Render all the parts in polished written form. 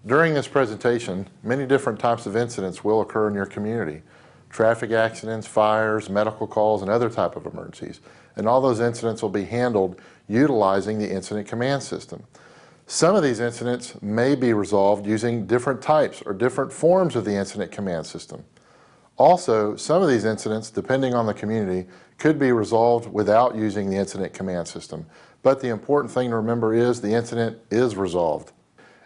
During this presentation, many different types of incidents will occur in your community. Traffic accidents, fires, medical calls, and other type of emergencies. And all those incidents will be handled utilizing the incident command system. Some of these incidents may be resolved using different types or different forms of the incident command system. Also, some of these incidents, depending on the community, could be resolved without using the incident command system. But the important thing to remember is the incident is resolved.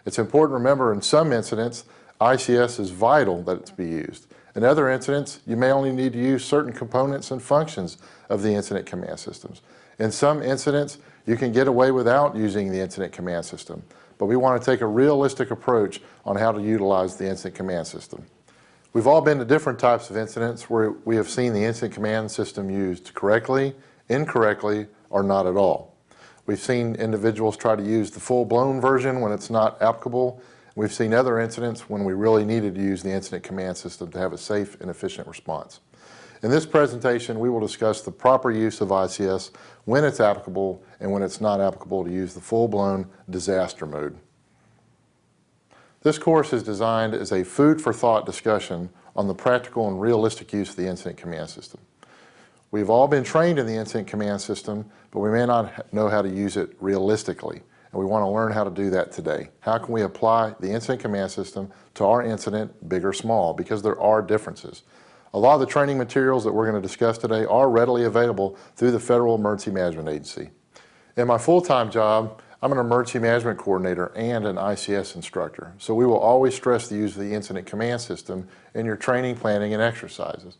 It's important to remember in some incidents, ICS is vital that it's be used. In other incidents, you may only need to use certain components and functions of the incident command systems. In some incidents, you can get away without using the incident command system. But we want to take a realistic approach on how to utilize the incident command system. We've all been to different types of incidents where we have seen the incident command system used correctly, incorrectly, or not at all. We've seen individuals try to use the full-blown version when it's not applicable. We've seen other incidents when we really needed to use the incident command system to have a safe and efficient response. In this presentation, we will discuss the proper use of ICS when it's applicable and when it's not applicable to use the full-blown disaster mode. This course is designed as a food for thought discussion on the practical and realistic use of the incident command system. We've all been trained in the incident command system, but we may not know how to use it realistically, and we want to learn how to do that today. How can we apply the incident command system to our incident, big or small, because there are differences. A lot of the training materials that we're going to discuss today are readily available through the Federal Emergency Management Agency. In my full-time job, I'm an emergency management coordinator and an ICS instructor, so we will always stress the use of the incident command system in your training, planning, and exercises.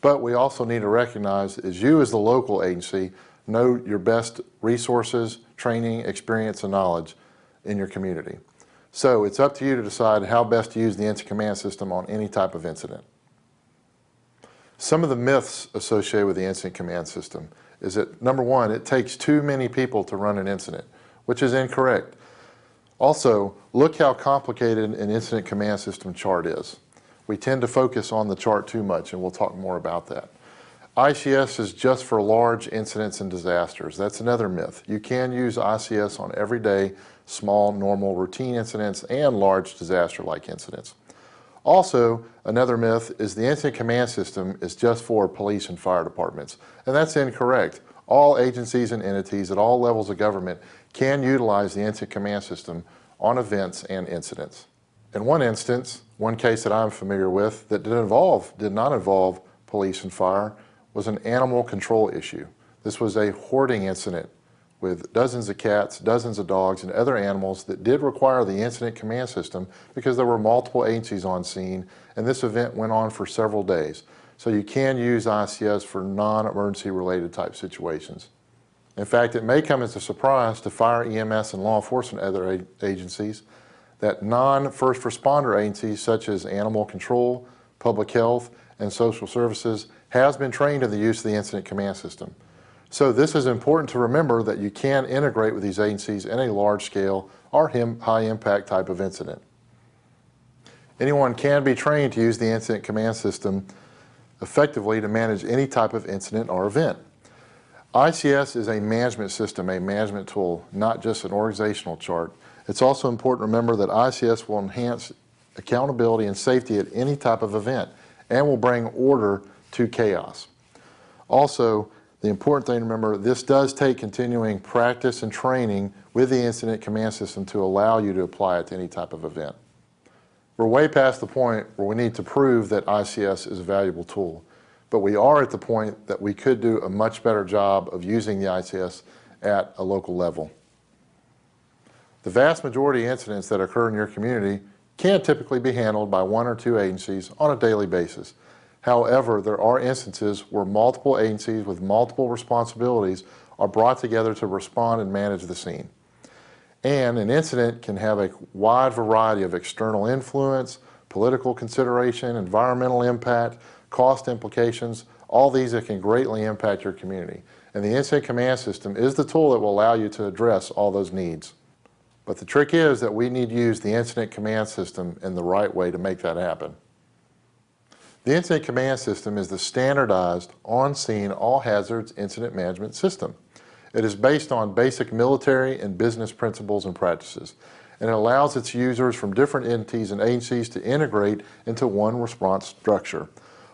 But we also need to recognize, as you as the local agency, know your best resources, training, experience, and knowledge in your community. So it's up to you to decide how best to use the incident command system on any type of incident. Some of the myths associated with the incident command system is that, number one, it takes too many people to run an incident, which is incorrect. Also, look how complicated an incident command system chart is. We tend to focus on the chart too much, and we'll talk more about that. ICS is just for large incidents and disasters. That's another myth. You can use ICS on everyday, small, normal, routine incidents and large disaster-like incidents. Also, another myth is the incident command system is just for police and fire departments, and that's incorrect. All agencies and entities at all levels of government can utilize the incident command system on events and incidents. In one instance, one case that I'm familiar with that did not involve police and fire was an animal control issue. This was a hoarding incident with dozens of cats, dozens of dogs, and other animals that did require the incident command system because there were multiple agencies on scene, and this event went on for several days. So you can use ICS for non-emergency related type situations. In fact, it may come as a surprise to fire, EMS, and law enforcement other agencies that non-first responder agencies such as animal control, public health, and social services has been trained in the use of the incident command system. So this is important to remember that you can integrate with these agencies in a large scale or high impact type of incident. Anyone can be trained to use the incident command system effectively to manage any type of incident or event. ICS is a management system, a management tool, not just an organizational chart. It's also important to remember that ICS will enhance accountability and safety at any type of event and will bring order to chaos. Also, the important thing to remember, this does take continuing practice and training with the incident command system to allow you to apply it to any type of event. We're way past the point where we need to prove that ICS is a valuable tool, but we are at the point that we could do a much better job of using the ICS at a local level. The vast majority of incidents that occur in your community can typically be handled by one or two agencies on a daily basis. However, there are instances where multiple agencies with multiple responsibilities are brought together to respond and manage the scene. And an incident can have a wide variety of external influence, political consideration, environmental impact, cost implications, all these that can greatly impact your community. And the incident command system is the tool that will allow you to address all those needs. But the trick is that we need to use the incident command system in the right way to make that happen. The incident command system is the standardized, on-scene, all-hazards incident management system. It is based on basic military and business principles and practices. and it allows its users from different entities and agencies to integrate into one response structure.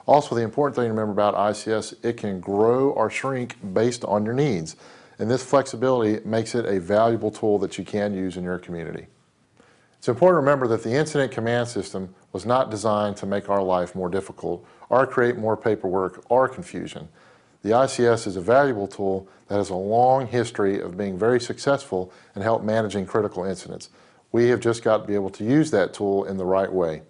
Also, the important thing to remember about ICS, it can grow or shrink based on your needs. And this flexibility makes it a valuable tool that you can use in your community. It's important to remember that the incident command system was not designed to make our life more difficult or create more paperwork or confusion. The ICS is a valuable tool that has a long history of being very successful in help managing critical incidents. We have just got to be able to use that tool in the right way.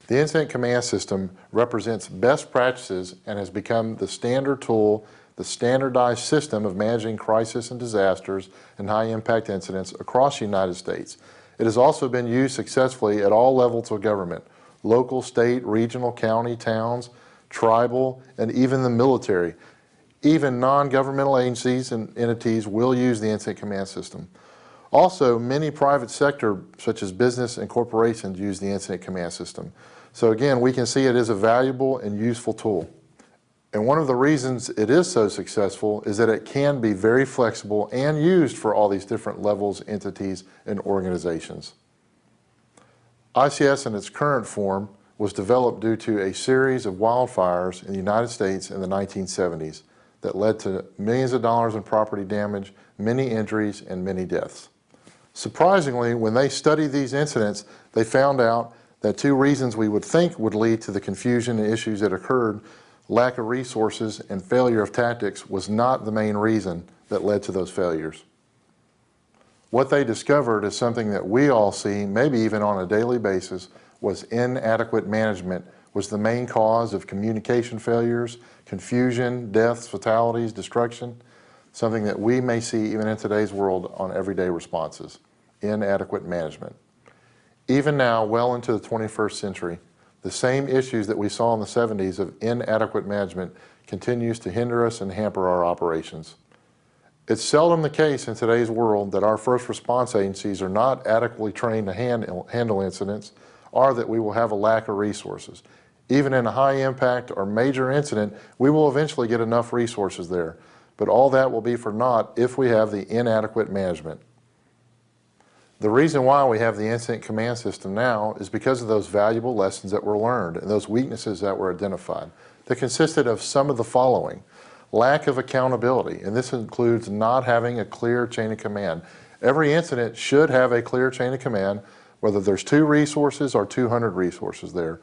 The incident command system represents best practices and has become the standard tool, the standardized system of managing crisis and disasters and high-impact incidents across the United States. It has also been used successfully at all levels of government: local, state, regional, county, towns, tribal, and even the military. Even non-governmental agencies and entities will use the incident command system. Also, many private sector, such as business and corporations, use the incident command system. So again, we can see it is a valuable and useful tool. And one of the reasons it is so successful is that it can be very flexible and used for all these different levels, entities, and organizations. ICS in its current form was developed due to a series of wildfires in the United States in the 1970s that led to millions of dollars in property damage, many injuries, and many deaths. Surprisingly, when they studied these incidents, they found out that two reasons we would think would lead to the confusion and issues that occurred, lack of resources and failure of tactics, was not the main reason that led to those failures. What they discovered is something that we all see, maybe even on a daily basis, was inadequate management was the main cause of communication failures, confusion, deaths, fatalities, destruction, something that we may see even in today's world on everyday responses: inadequate management. Even now, well into the 21st century, the same issues that we saw in the 70s of inadequate management continues to hinder us and hamper our operations. It's seldom the case in today's world that our first response agencies are not adequately trained to handle incidents, or that we will have a lack of resources. Even in a high impact or major incident, we will eventually get enough resources there, but all that will be for naught if we have the inadequate management. The reason why we have the incident command system now is because of those valuable lessons that were learned and those weaknesses that were identified that consisted of some of the following: lack of accountability, and this includes not having a clear chain of command. Every incident should have a clear chain of command, whether there's 2 resources or 200 resources there.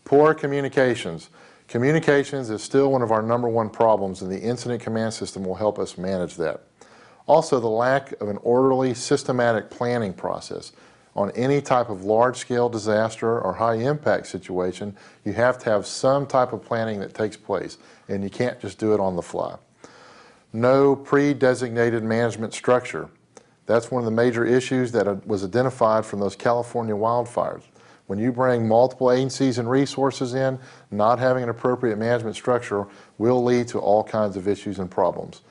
Poor communications. Communications is still one of our #1 problems, and the incident command system will help us manage that. Also, the lack of an orderly, systematic planning process. On any type of large-scale disaster or high-impact situation, you have to have some type of planning that takes place, and you can't just do it on the fly. No pre-designated management structure. That's one of the major issues that was identified from those California wildfires. When you bring multiple agencies and resources in, not having an appropriate management structure will lead to all kinds of issues and problems.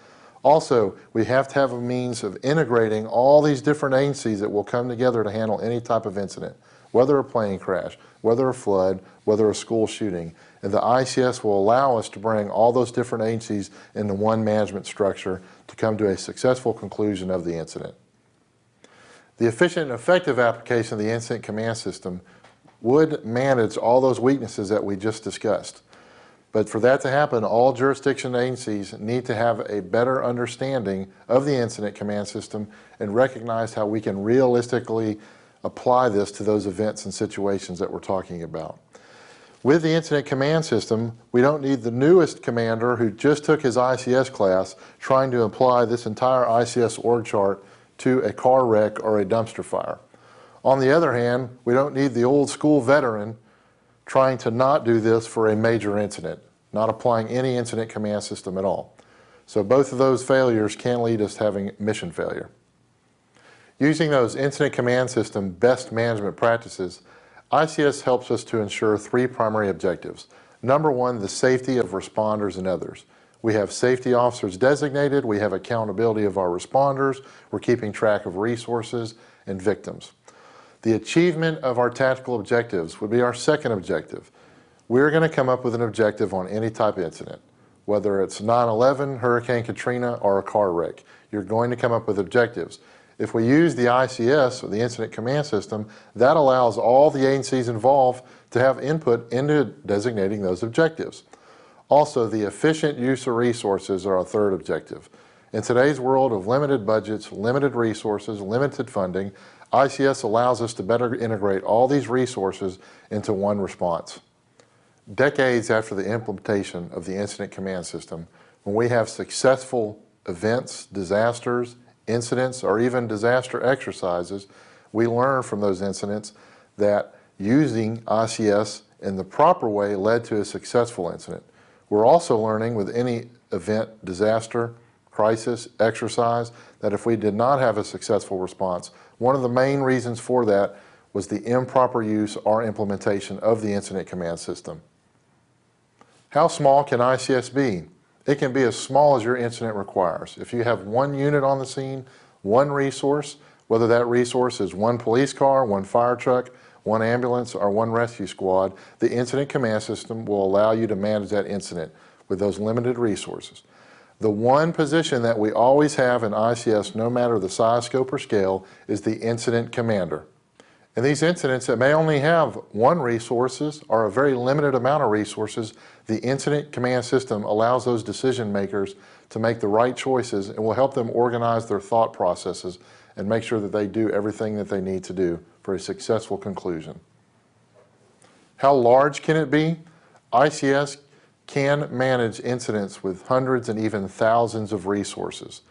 Also, we have to have a means of integrating all these different agencies that will come together to handle any type of incident, whether a plane crash, whether a flood, whether a school shooting. And the ICS will allow us to bring all those different agencies into one management structure to come to a successful conclusion of the incident. The efficient and effective application of the incident command system would manage all those weaknesses that we just discussed. But for that to happen, all jurisdiction agencies need to have a better understanding of the incident command system and recognize how we can realistically apply this to those events and situations that we're talking about. With the incident command system, we don't need the newest commander who just took his ICS class trying to apply this entire ICS org chart to a car wreck or a dumpster fire. On the other hand, we don't need the old school veteran trying to not do this for a major incident, not applying any incident command system at all. So both of those failures can lead us to having mission failure. Using those incident command system best management practices, ICS helps us to ensure 3 primary objectives. #1, the safety of responders and others. We have safety officers designated, we have accountability of our responders, we're keeping track of resources and victims. The achievement of our tactical objectives would be our second objective. We're going to come up with an objective on any type of incident, whether it's 9/11, Hurricane Katrina, or a car wreck. You're going to come up with objectives. If we use the ICS, or the Incident Command System, that allows all the agencies involved to have input into designating those objectives. Also, the efficient use of resources are our third objective. In today's world of limited budgets, limited resources, limited funding, ICS allows us to better integrate all these resources into one response. Decades after the implementation of the Incident Command System, when we have successful events, disasters, incidents, or even disaster exercises, we learn from those incidents that using ICS in the proper way led to a successful incident. We're also learning with any event, disaster, crisis, exercise, that if we did not have a successful response, one of the main reasons for that was the improper use or implementation of the Incident Command System. How small can ICS be? It can be as small as your incident requires. If you have one unit on the scene, one resource, whether that resource is one police car, one fire truck, one ambulance, or one rescue squad, the Incident Command System will allow you to manage that incident with those limited resources. The one position that we always have in ICS, no matter the size, scope, or scale, is the Incident Commander. In these incidents that may only have one resources or a very limited amount of resources, the Incident Command System allows those decision makers to make the right choices and will help them organize their thought processes and make sure that they do everything that they need to do for a successful conclusion. How large can it be? ICS can manage incidents with hundreds and even thousands of resources.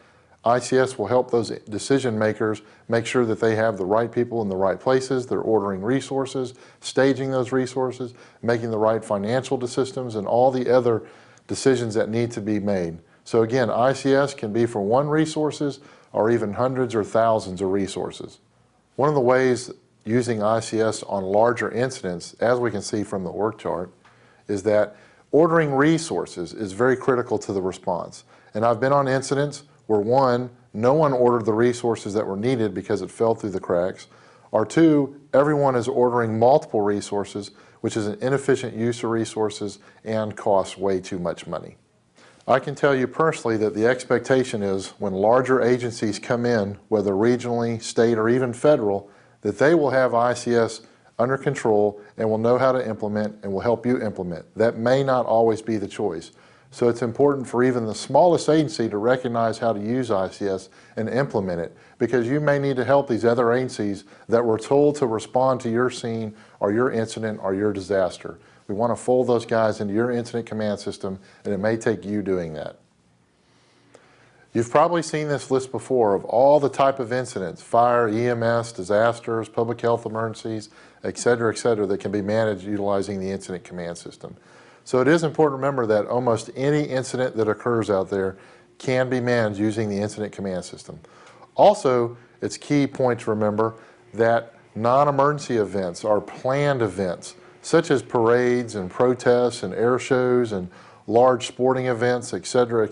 ICS will help those decision makers make sure that they have the right people in the right places, they're ordering resources, staging those resources, making the right financial decisions, and all the other decisions that need to be made. So again, ICS can be for one resources or even hundreds or thousands of resources. One of the ways using ICS on larger incidents, as we can see from the org chart, is that ordering resources is very critical to the response. And I've been on incidents where one, no one ordered the resources that were needed because it fell through the cracks, or two, everyone is ordering multiple resources, which is an inefficient use of resources and costs way too much money. I can tell you personally that the expectation is when larger agencies come in, whether regionally, state, or even federal, that they will have ICS under control and will know how to implement and will help you implement. That may not always be the choice. So it's important for even the smallest agency to recognize how to use ICS and implement it, because you may need to help these other agencies that were told to respond to your scene or your incident or your disaster. We want to fold those guys into your incident command system, and it may take you doing that. You've probably seen this list before of all the type of incidents, fire, EMS, disasters, public health emergencies, et cetera, that can be managed utilizing the incident command system. So it is important to remember that almost any incident that occurs out there can be managed using the incident command system. Also, it's a key point to remember that non-emergency events are planned events, such as parades and protests and air shows and large sporting events, et cetera,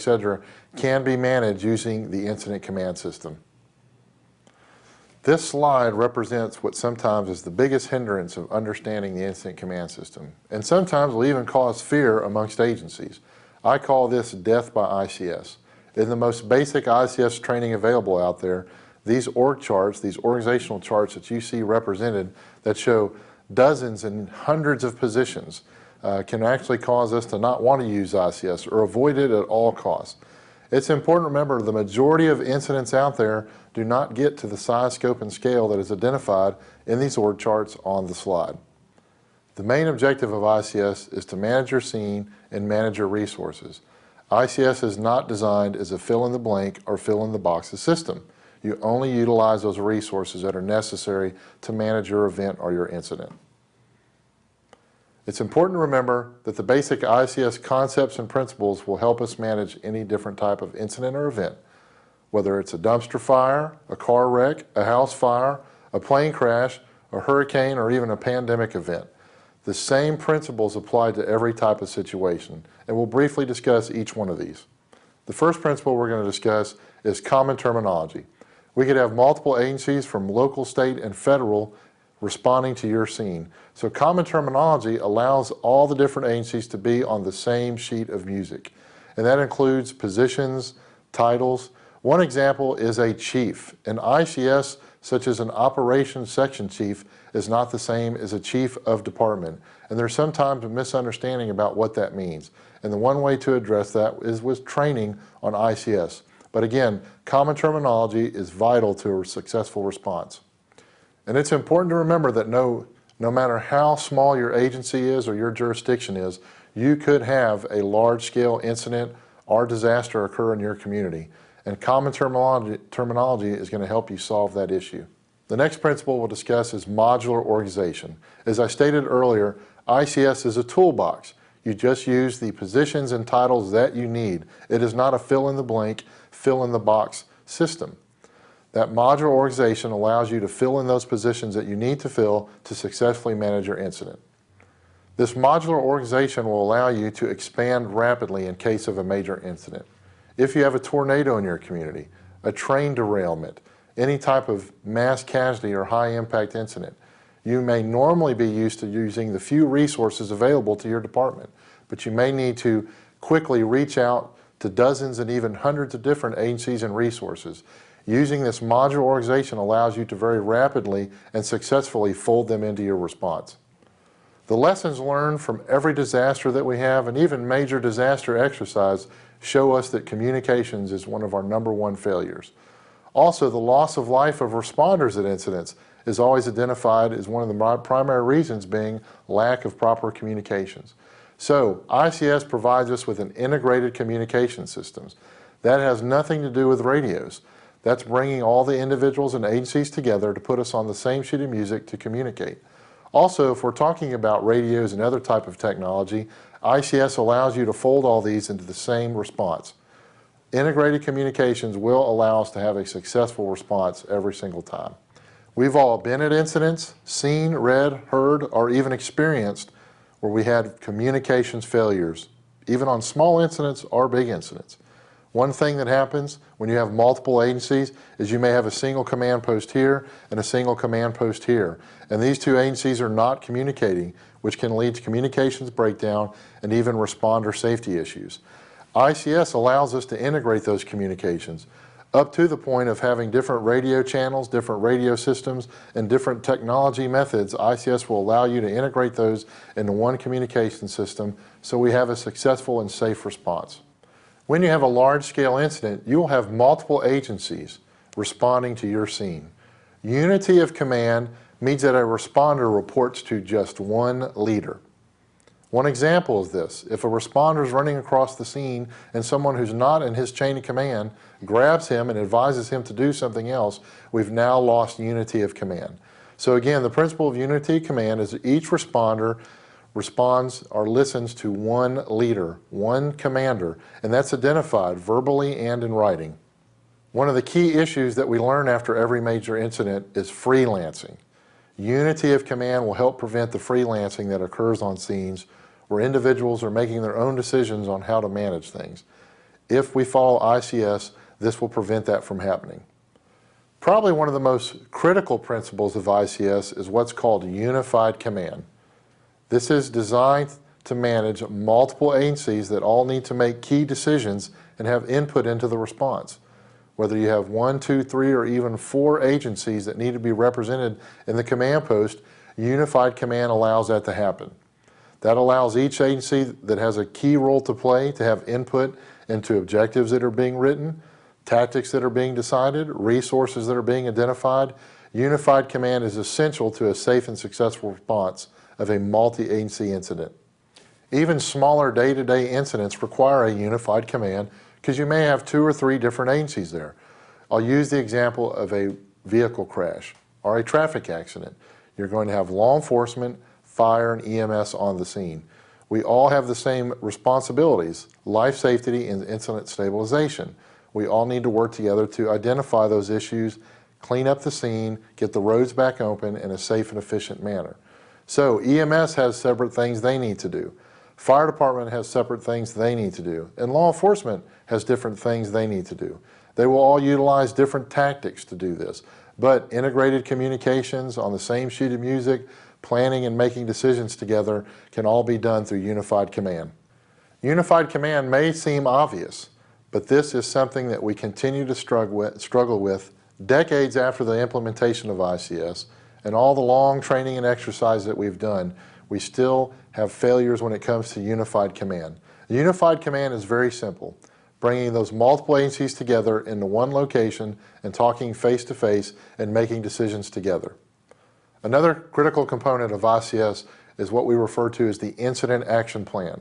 can be managed using the incident command system. This slide represents what sometimes is the biggest hindrance of understanding the incident command system, and sometimes will even cause fear amongst agencies. I call this death by ICS. In the most basic ICS training available out there, these org charts, these organizational charts that you see represented that show dozens and hundreds of positions can actually cause us to not want to use ICS or avoid it at all costs. It's important to remember the majority of incidents out there do not get to the size, scope, and scale that is identified in these org charts on the slide. The main objective of ICS is to manage your scene and manage your resources. ICS is not designed as a fill-in-the-blank or fill-in-the-boxes system. You only utilize those resources that are necessary to manage your event or your incident. It's important to remember that the basic ICS concepts and principles will help us manage any different type of incident or event, whether it's a dumpster fire, a car wreck, a house fire, a plane crash, a hurricane, or even a pandemic event. The same principles apply to every type of situation, and we'll briefly discuss each one of these. The first principle we're going to discuss is common terminology. We could have multiple agencies from local, state, and federal responding to your scene. So common terminology allows all the different agencies to be on the same sheet of music. And that includes positions, titles, One example is a chief. An ICS, such as an operations section chief, is not the same as a chief of department. And there's sometimes a misunderstanding about what that means. And the one way to address that is with training on ICS. But again, common terminology is vital to a successful response. And it's important to remember that no matter how small your agency is or your jurisdiction is, you could have a large-scale incident or disaster occur in your community. And common terminology is going to help you solve that issue. The next principle we'll discuss is modular organization. As I stated earlier, ICS is a toolbox. You just use the positions and titles that you need. It is not a fill-in-the-blank, fill-in-the-box system. That modular organization allows you to fill in those positions that you need to fill to successfully manage your incident. This modular organization will allow you to expand rapidly in case of a major incident. If you have a tornado in your community, a train derailment, any type of mass casualty or high impact incident, you may normally be used to using the few resources available to your department, but you may need to quickly reach out to dozens and even hundreds of different agencies and resources. Using this modular organization allows you to very rapidly and successfully fold them into your response. The lessons learned from every disaster that we have, and even major disaster exercise, show us that communications is one of our #1 failures. Also, the loss of life of responders at incidents is always identified as one of the primary reasons being lack of proper communications. So, ICS provides us with an integrated communication systems. That has nothing to do with radios. That's bringing all the individuals and agencies together to put us on the same sheet of music to communicate. Also, if we're talking about radios and other type of technology, ICS allows you to fold all these into the same response. Integrated communications will allow us to have a successful response every single time. We've all been at incidents, seen, read, heard, or even experienced where we had communications failures, even on small incidents or big incidents. One thing that happens when you have multiple agencies is you may have a single command post here and a single command post here. And these two agencies are not communicating, which can lead to communications breakdown and even responder safety issues. ICS allows us to integrate those communications up to the point of having different radio channels, different radio systems, and different technology methods. ICS will allow you to integrate those into one communication system so we have a successful and safe response. When you have a large-scale incident, you will have multiple agencies responding to your scene. Unity of command means that a responder reports to just one leader. One example is this: if a responder is running across the scene and someone who's not in his chain of command grabs him and advises him to do something else, we've now lost unity of command. So again, the principle of unity of command is that each responder responds or listens to one leader, one commander, and that's identified verbally and in writing. One of the key issues that we learn after every major incident is freelancing. Unity of command will help prevent the freelancing that occurs on scenes where individuals are making their own decisions on how to manage things. If we follow ICS, this will prevent that from happening. Probably one of the most critical principles of ICS is what's called unified command. This is designed to manage multiple agencies that all need to make key decisions and have input into the response. Whether you have 1, 2, 3, or even 4 agencies that need to be represented in the command post, unified command allows that to happen. That allows each agency that has a key role to play to have input into objectives that are being written, tactics that are being decided, resources that are being identified. Unified command is essential to a safe and successful response of a multi-agency incident. Even smaller day-to-day incidents require a unified command because you may have 2 or 3 different agencies there. I'll use the example of a vehicle crash or a traffic accident. You're going to have law enforcement, fire, and EMS on the scene. We all have the same responsibilities: life safety and incident stabilization. We all need to work together to identify those issues, clean up the scene, get the roads back open in a safe and efficient manner. So EMS has separate things they need to do. Fire department has separate things they need to do. And law enforcement has different things they need to do. They will all utilize different tactics to do this. But integrated communications on the same sheet of music, planning and making decisions together can all be done through unified command. Unified command may seem obvious, but this is something that we continue to struggle with decades after the implementation of ICS, and all the long training and exercise that we've done, we still have failures when it comes to unified command. A unified command is very simple, bringing those multiple agencies together into one location and talking face to face and making decisions together. Another critical component of ICS is what we refer to as the incident action plan.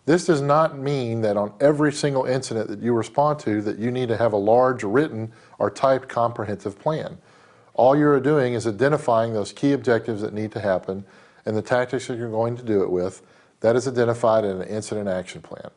This does not mean that on every single incident that you respond to that you need to have a large written or typed comprehensive plan. All you're doing is identifying those key objectives that need to happen and the tactics that you're going to do it with. That is identified in an incident action plan.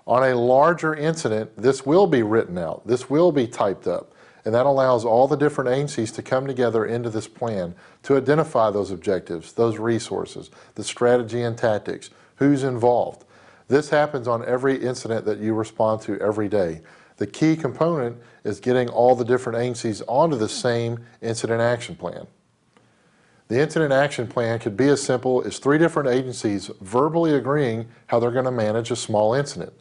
On a larger incident, this will be written out, this will be typed up, and that allows all the different agencies to come together into this plan to identify those objectives, those resources, the strategy and tactics, who's involved. This happens on every incident that you respond to every day. The key component is getting all the different agencies onto the same incident action plan. The incident action plan could be as simple as 3 different agencies verbally agreeing how they're going to manage a small incident.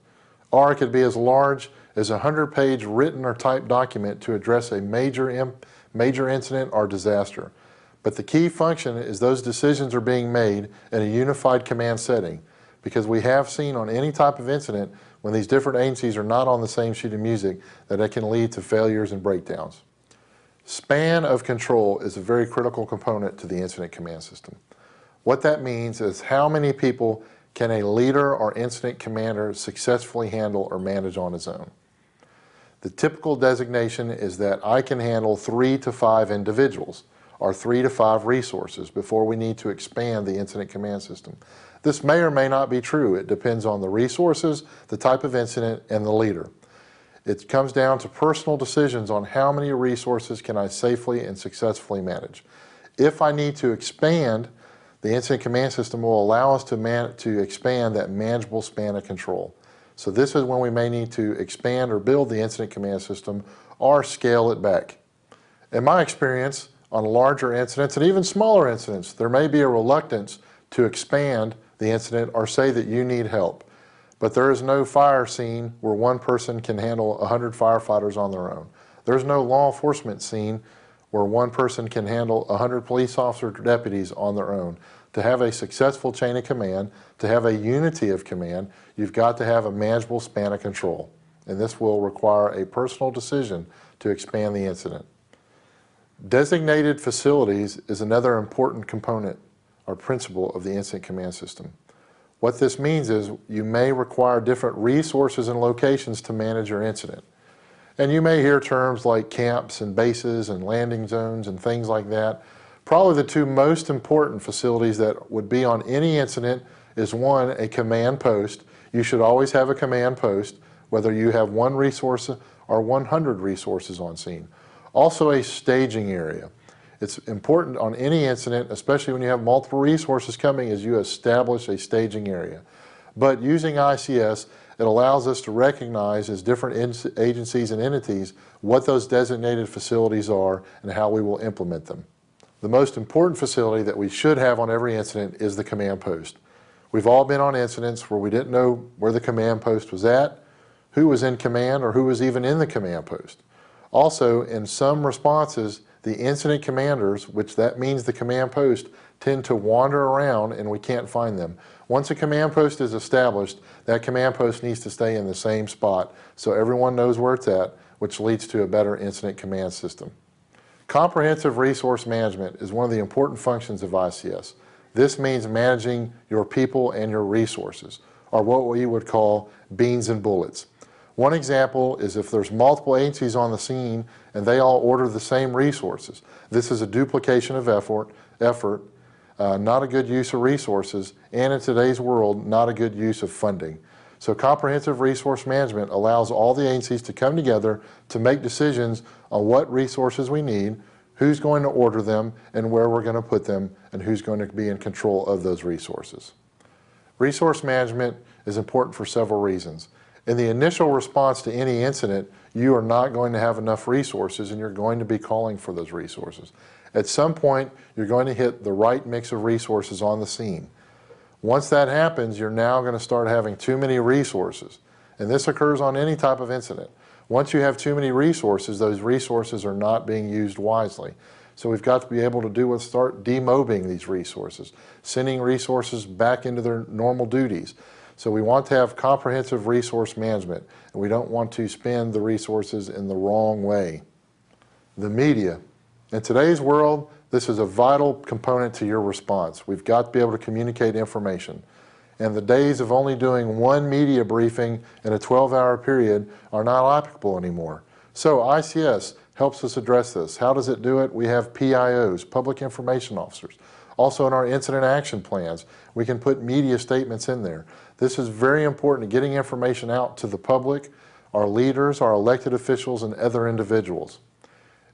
Or it could be as large as a 100-page written or typed document to address a major incident or disaster. But the key function is those decisions are being made in a unified command setting, because we have seen on any type of incident when these different agencies are not on the same sheet of music that it can lead to failures and breakdowns. Span of control is a very critical component to the incident command system. What that means is how many people can a leader or incident commander successfully handle or manage on his own. The typical designation is that I can handle 3 to 5 individuals or 3 to 5 resources before we need to expand the incident command system. This may or may not be true. It depends on the resources, the type of incident, and the leader. It comes down to personal decisions on how many resources can I safely and successfully manage. If I need to expand, the incident command system will allow us to expand that manageable span of control. So this is when we may need to expand or build the incident command system or scale it back. In my experience, on larger incidents and even smaller incidents, there may be a reluctance to expand the incident or say that you need help. But there is no fire scene where one person can handle 100 firefighters on their own. There's no law enforcement scene where one person can handle 100 police officers or deputies on their own. To have a successful chain of command, to have a unity of command, you've got to have a manageable span of control. And this will require a personal decision to expand the incident. Designated facilities is another important component or principle of the incident command system. What this means is you may require different resources and locations to manage your incident. And you may hear terms like camps and bases and landing zones and things like that. Probably the 2 most important facilities that would be on any incident is 1, a command post. You should always have a command post, whether you have 1 resource or 100 resources on scene. Also a staging area. It's important on any incident, especially when you have multiple resources coming, is you establish a staging area. But using ICS, it allows us to recognize as different agencies and entities what those designated facilities are and how we will implement them. The most important facility that we should have on every incident is the command post. We've all been on incidents where we didn't know where the command post was at, who was in command, or who was even in the command post. Also, in some responses, the incident commanders, which that means the command post, tend to wander around and we can't find them. Once a command post is established, that command post needs to stay in the same spot so everyone knows where it's at, which leads to a better incident command system. Comprehensive resource management is one of the important functions of ICS. This means managing your people and your resources, or what we would call beans and bullets. One example is if there's multiple agencies on the scene and they all order the same resources. This is a duplication of effort, not a good use of resources, and in today's world, not a good use of funding. So comprehensive resource management allows all the agencies to come together to make decisions on what resources we need, who's going to order them, and where we're going to put them, and who's going to be in control of those resources. Resource management is important for several reasons. In the initial response to any incident, you are not going to have enough resources and you're going to be calling for those resources. At some point, you're going to hit the right mix of resources on the scene. Once that happens, you're now going to start having too many resources. And this occurs on any type of incident. Once you have too many resources, those resources are not being used wisely. So we've got to be able to do is start demobbing these resources, sending resources back into their normal duties. So we want to have comprehensive resource management, and we don't want to spend the resources in the wrong way. The media. In today's world, this is a vital component to your response. We've got to be able to communicate information. And the days of only doing one media briefing in a 12-hour period are not applicable anymore. So ICS helps us address this. How does it do it? We have PIOs, Public Information Officers. Also in our incident action plans, we can put media statements in there. This is very important to getting information out to the public, our leaders, our elected officials, and other individuals.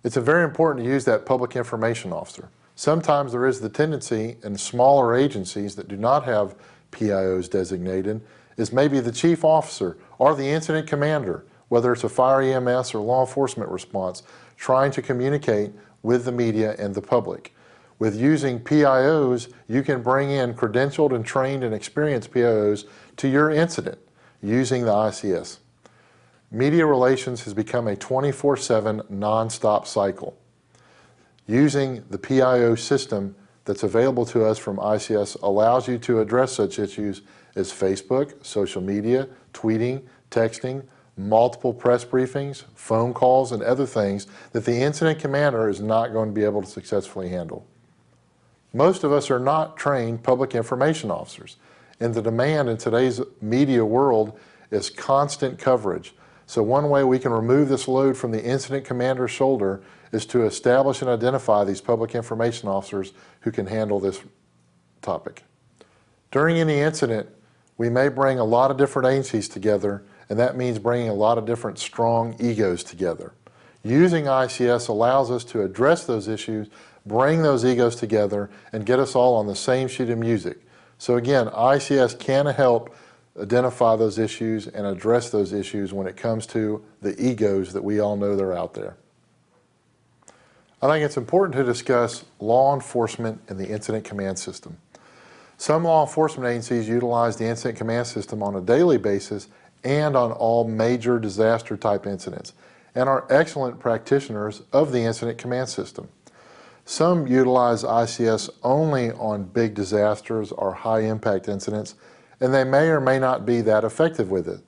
It's very important to use that Public Information Officer. Sometimes there is the tendency in smaller agencies that do not have PIOs designated is maybe the chief officer or the incident commander, whether it's a fire EMS or law enforcement response, trying to communicate with the media and the public. With using PIOs, you can bring in credentialed and trained and experienced PIOs to your incident using the ICS. Media relations has become a 24/7 non-stop cycle. Using the PIO system that's available to us from ICS allows you to address such issues as Facebook, social media, tweeting, texting, multiple press briefings, phone calls, and other things that the incident commander is not going to be able to successfully handle. Most of us are not trained public information officers, and the demand in today's media world is constant coverage. So one way we can remove this load from the incident commander's shoulder is to establish and identify these public information officers who can handle this topic. During any incident, we may bring a lot of different agencies together, and that means bringing a lot of different strong egos together. Using ICS allows us to address those issues, bring those egos together, and get us all on the same sheet of music. So again, ICS can help identify those issues and address those issues when it comes to the egos that we all know they're out there. I think it's important to discuss law enforcement and the incident command system. Some law enforcement agencies utilize the incident command system on a daily basis and on all major disaster type incidents, and are excellent practitioners of the incident command system. Some utilize ICS only on big disasters or high impact incidents, and they may or may not be that effective with it.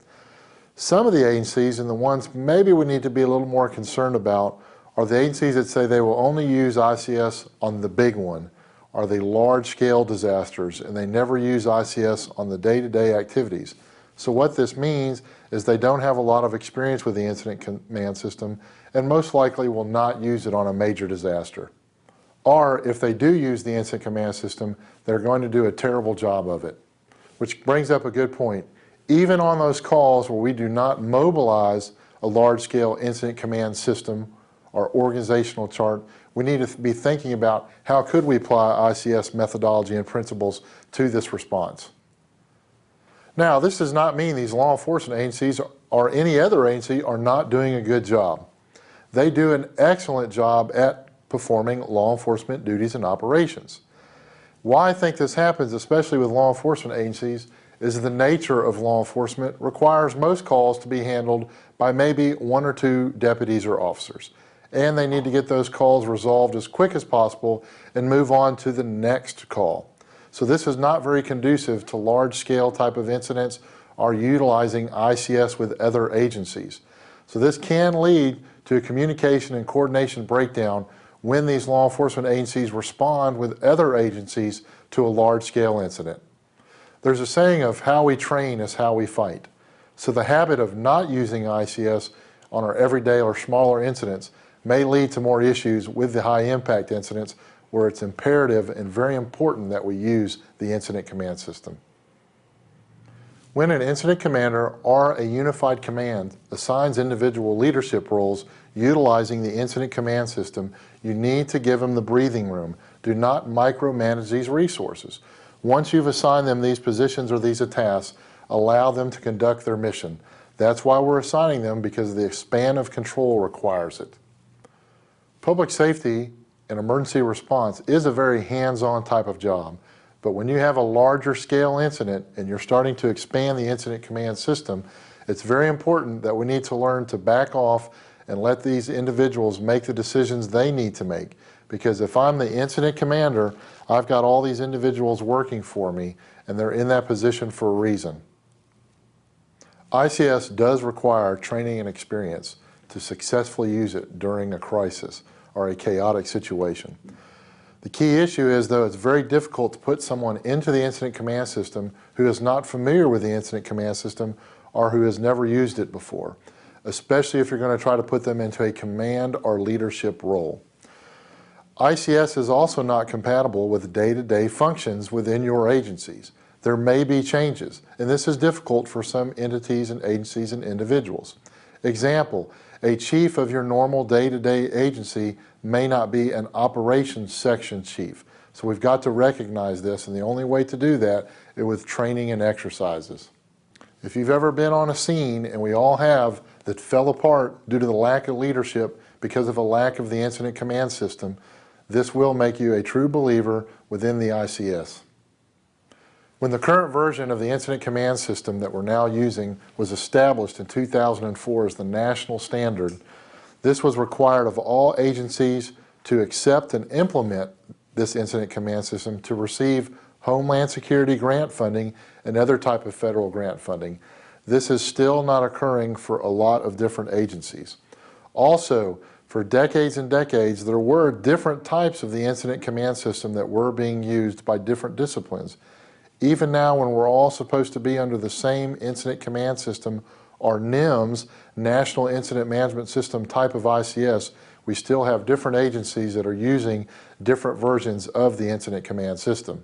Some of the agencies, and the ones maybe we need to be a little more concerned about, are the agencies that say they will only use ICS on the big one, or the large-scale disasters, and they never use ICS on the day-to-day activities. So what this means is they don't have a lot of experience with the incident command system, and most likely will not use it on a major disaster. Or if they do use the incident command system, they're going to do a terrible job of it. Which brings up a good point. Even on those calls where we do not mobilize a large-scale incident command system or organizational chart, we need to be thinking about how could we apply ICS methodology and principles to this response. Now, this does not mean these law enforcement agencies or any other agency are not doing a good job. They do an excellent job at performing law enforcement duties and operations. Why I think this happens, especially with law enforcement agencies, is the nature of law enforcement requires most calls to be handled by maybe one or two deputies or officers. And they need to get those calls resolved as quick as possible and move on to the next call. So this is not very conducive to large-scale type of incidents or utilizing ICS with other agencies. So this can lead to a communication and coordination breakdown when these law enforcement agencies respond with other agencies to a large-scale incident. There's a saying of how we train is how we fight. So the habit of not using ICS on our everyday or smaller incidents may lead to more issues with the high-impact incidents where it's imperative and very important that we use the incident command system. When an incident commander or a unified command assigns individual leadership roles utilizing the incident command system, you need to give them the breathing room. Do not micromanage these resources. Once you've assigned them these positions or these tasks, allow them to conduct their mission. That's why we're assigning them, because the span of control requires it. Public safety and emergency response is a very hands-on type of job. But when you have a larger scale incident and you're starting to expand the incident command system, It's very important that we need to learn to back off and let these individuals make the decisions they need to make. Because if I'm the incident commander, I've got all these individuals working for me, and they're in that position for a reason. ICS does require training and experience to successfully use it during a crisis or a chaotic situation. The key issue is, though, it's very difficult to put someone into the incident command system who is not familiar with the incident command system or who has never used it before, especially if you're going to try to put them into a command or leadership role. ICS is also not compatible with day-to-day functions within your agencies. There may be changes, and this is difficult for some entities and agencies and individuals. Example, a chief of your normal day-to-day agency may not be an operations section chief. So we've got to recognize this, and the only way to do that is with training and exercises. If you've ever been on a scene, and we all have, that fell apart due to the lack of leadership because of a lack of the incident command system, this will make you a true believer within the ICS. When the current version of the incident command system that we're now using was established in 2004 as the national standard, this was required of all agencies to accept and implement this incident command system to receive Homeland Security grant funding and other type of federal grant funding. This is still not occurring for a lot of different agencies. Also, for decades and decades, there were different types of the incident command system that were being used by different disciplines. Even now, when we're all supposed to be under the same incident command system, or NIMS, National Incident Management System type of ICS, we still have different agencies that are using different versions of the incident command system.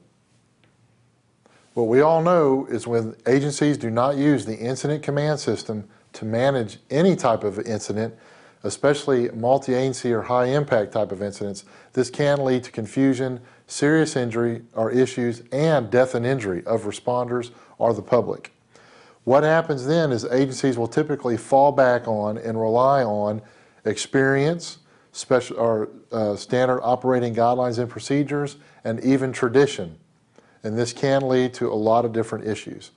What we all know is when agencies do not use the incident command system to manage any type of incident, especially multi-agency or high-impact type of incidents, this can lead to confusion, serious injury or issues, and death and injury of responders or the public. What happens then is agencies will typically fall back on and rely on experience, special or standard operating guidelines and procedures, and even tradition. And this can lead to a lot of different issues.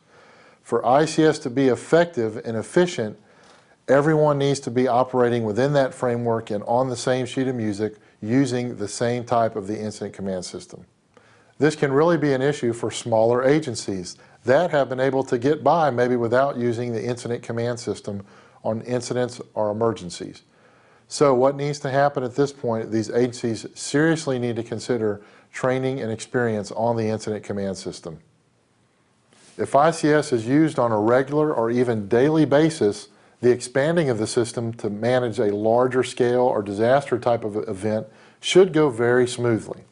For ICS to be effective and efficient, everyone needs to be operating within that framework and on the same sheet of music using the same type of the incident command system. This can really be an issue for smaller agencies that have been able to get by maybe without using the incident command system on incidents or emergencies. So what needs to happen at this point, these agencies seriously need to consider training and experience on the incident command system. If ICS is used on a regular or even daily basis, the expanding of the system to manage a larger scale or disaster type of event should go very smoothly.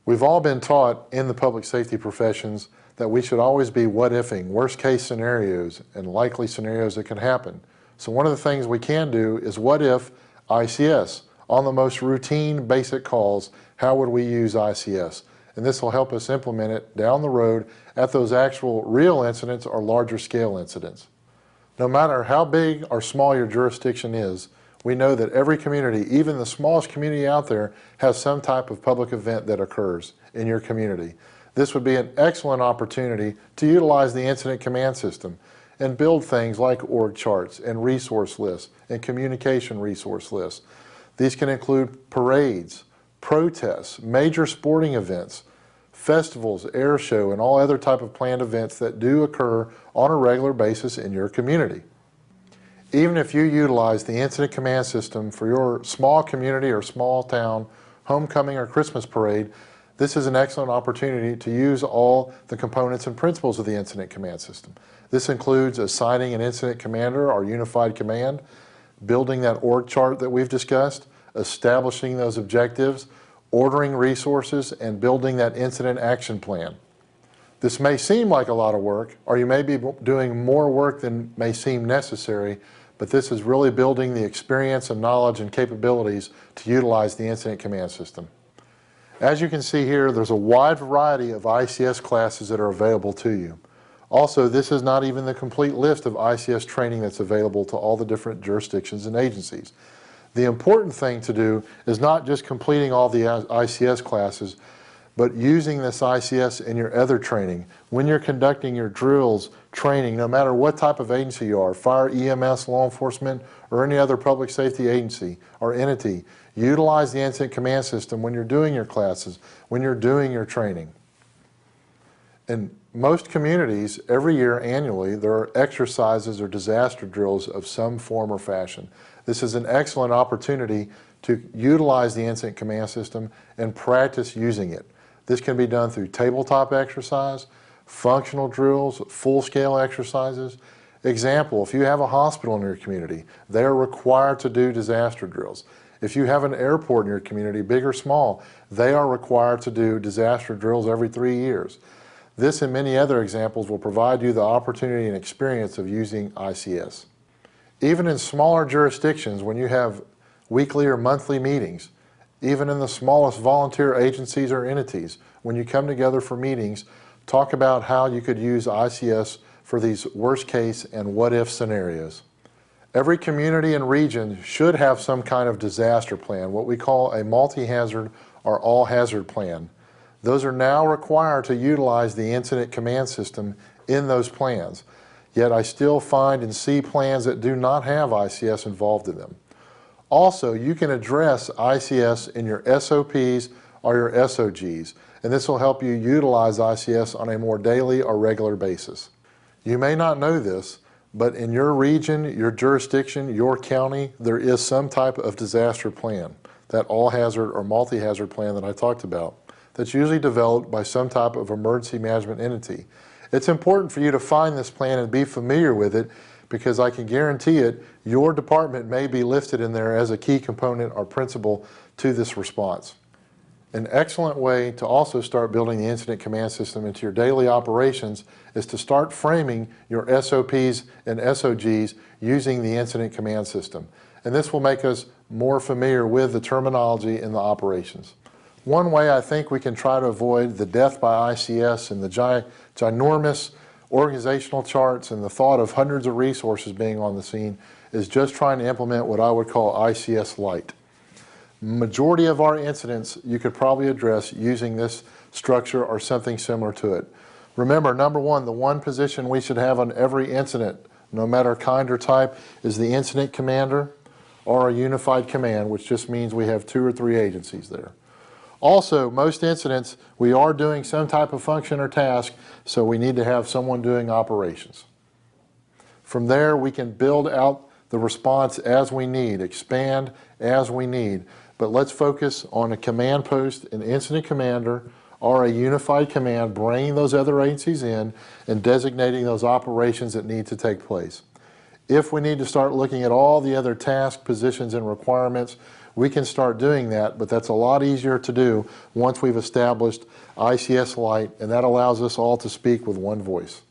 We've all been taught in the public safety professions that we should always be what-ifing, worst case scenarios and likely scenarios that can happen. So one of the things we can do is what if ICS? On the most routine basic calls, how would we use ICS? And this will help us implement it down the road at those actual real incidents or larger scale incidents. No matter how big or small your jurisdiction is, we know that every community, even the smallest community out there, has some type of public event that occurs in your community. This would be an excellent opportunity to utilize the incident command system and build things like org charts and resource lists and communication resource lists. These can include parades, protests, major sporting events, festivals, air show, and all other type of planned events that do occur on a regular basis in your community. Even if you utilize the incident command system for your small community or small town homecoming or Christmas parade, this is an excellent opportunity to use all the components and principles of the incident command system. This includes assigning an incident commander or unified command, building that org chart that we've discussed, establishing those objectives, ordering resources, and building that incident action plan. This may seem like a lot of work, or you may be doing more work than may seem necessary, but this is really building the experience and knowledge and capabilities to utilize the incident command system. As you can see here, there's a wide variety of ICS classes that are available to you. Also, this is not even the complete list of ICS training that's available to all the different jurisdictions and agencies. The important thing to do is not just completing all the ICS classes, but using this ICS in your other training. When you're conducting your drills, training, no matter what type of agency you are, fire, EMS, law enforcement, or any other public safety agency or entity. Utilize the incident command system when you're doing your classes, when you're doing your training. In most communities, every year annually, there are exercises or disaster drills of some form or fashion. This is an excellent opportunity to utilize the incident command system and practice using it. This can be done through tabletop exercise, functional drills, full-scale exercises. Example, if you have a hospital in your community, they are required to do disaster drills. If you have an airport in your community, big or small, they are required to do disaster drills every 3 years. This and many other examples will provide you the opportunity and experience of using ICS. Even in smaller jurisdictions, when you have weekly or monthly meetings, even in the smallest volunteer agencies or entities, when you come together for meetings, talk about how you could use ICS for these worst case and what if scenarios. Every community and region should have some kind of disaster plan, what we call a multi-hazard or all-hazard plan. Those are now required to utilize the incident command system in those plans. Yet I still find and see plans that do not have ICS involved in them. Also, you can address ICS in your SOPs or your SOGs, and this will help you utilize ICS on a more daily or regular basis. You may not know this, but in your region, your jurisdiction, your county, there is some type of disaster plan, that all-hazard or multi-hazard plan that I talked about, that's usually developed by some type of emergency management entity. It's important for you to find this plan and be familiar with it, because I can guarantee it, your department may be listed in there as a key component or principal to this response. An excellent way to also start building the incident command system into your daily operations is to start framing your SOPs and SOGs using the incident command system. And this will make us more familiar with the terminology in the operations. One way I think we can try to avoid the death by ICS and the ginormous organizational charts and the thought of hundreds of resources being on the scene is just trying to implement what I would call ICS Light. Majority of our incidents you could probably address using this structure or something similar to it. Remember, number one, the one position we should have on every incident, no matter kind or type, is the incident commander or a unified command, which just means we have 2 or 3 agencies there. Also, most incidents, we are doing some type of function or task, so we need to have someone doing operations. From there, we can build out the response as we need, expand as we need, but let's focus on a command post, an incident commander, or a unified command, bringing those other agencies in and designating those operations that need to take place. If we need to start looking at all the other tasks, positions, and requirements, we can start doing that, but that's a lot easier to do once we've established ICS Light, and that allows us all to speak with one voice.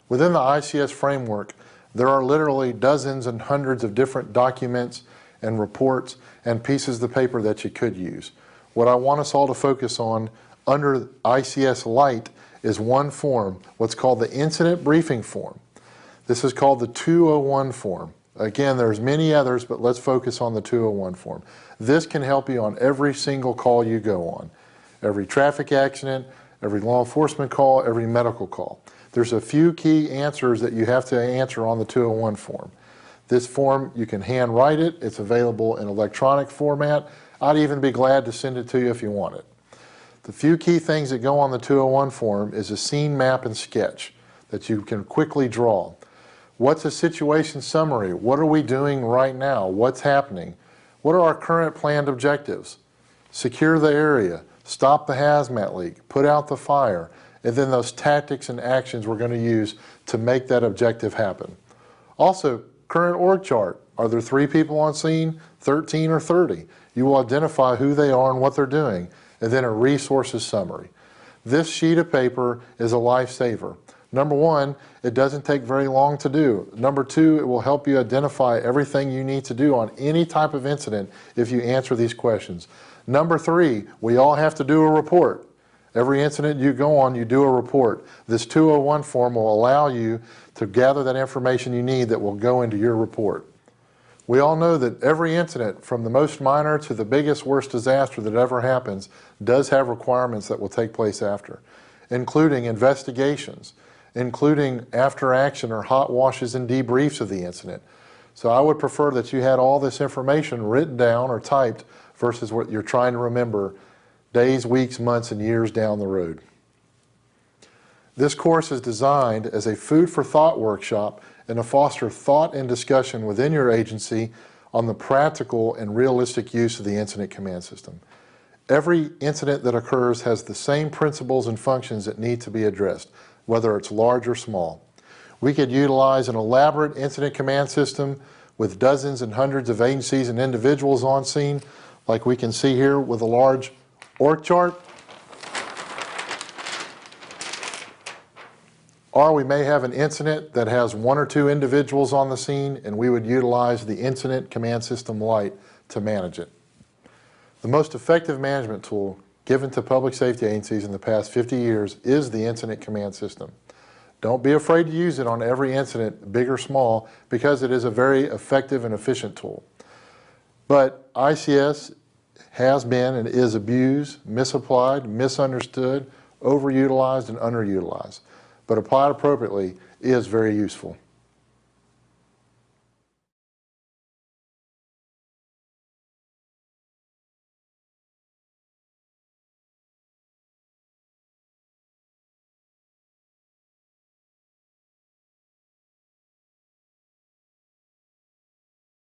Within the ICS framework, there are literally dozens and hundreds of different documents and reports and pieces of paper that you could use. What I want us all to focus on under ICS Light is one form, what's called the Incident Briefing Form. This is called the 201 form. Again, there's many others, but let's focus on the 201 form. This can help you on every single call you go on. Every traffic accident, every law enforcement call, every medical call. There's a few key answers that you have to answer on the 201 form. This form, you can hand write it. It's available in electronic format. I'd even be glad to send it to you if you want it. The few key things that go on the 201 form is a scene map and sketch that you can quickly draw. What's a situation summary? What are we doing right now? What's happening? What are our current planned objectives? Secure the area, stop the hazmat leak, put out the fire, and then those tactics and actions we're going to use to make that objective happen. Also, current org chart. Are there 3 people on scene, 13 or 30? You will identify who they are and what they're doing, and then a resources summary. This sheet of paper is a lifesaver. Number one, it doesn't take very long to do. Number two, it will help you identify everything you need to do on any type of incident if you answer these questions. Number three, we all have to do a report. Every incident you go on, you do a report. This 201 form will allow you to gather that information you need that will go into your report. We all know that every incident, from the most minor to the biggest, worst disaster that ever happens, does have requirements that will take place after, including investigations, including after action or hot washes and debriefs of the incident. So I would prefer that you had all this information written down or typed versus what you're trying to remember days, weeks, months, and years down the road. This course is designed as a food for thought workshop and to foster thought and discussion within your agency on the practical and realistic use of the incident command system. Every incident that occurs has the same principles and functions that need to be addressed, whether it's large or small. We could utilize an elaborate incident command system with dozens and hundreds of agencies and individuals on scene, like we can see here with a large org chart. Or we may have an incident that has 1 or 2 individuals on the scene, and we would utilize the Incident Command System Light to manage it. The most effective management tool given to public safety agencies in the past 50 years is the Incident Command System. Don't be afraid to use it on every incident, big or small, because it is a very effective and efficient tool. But ICS has been and is abused, misapplied, misunderstood, overutilized, and underutilized. But applied appropriately is very useful.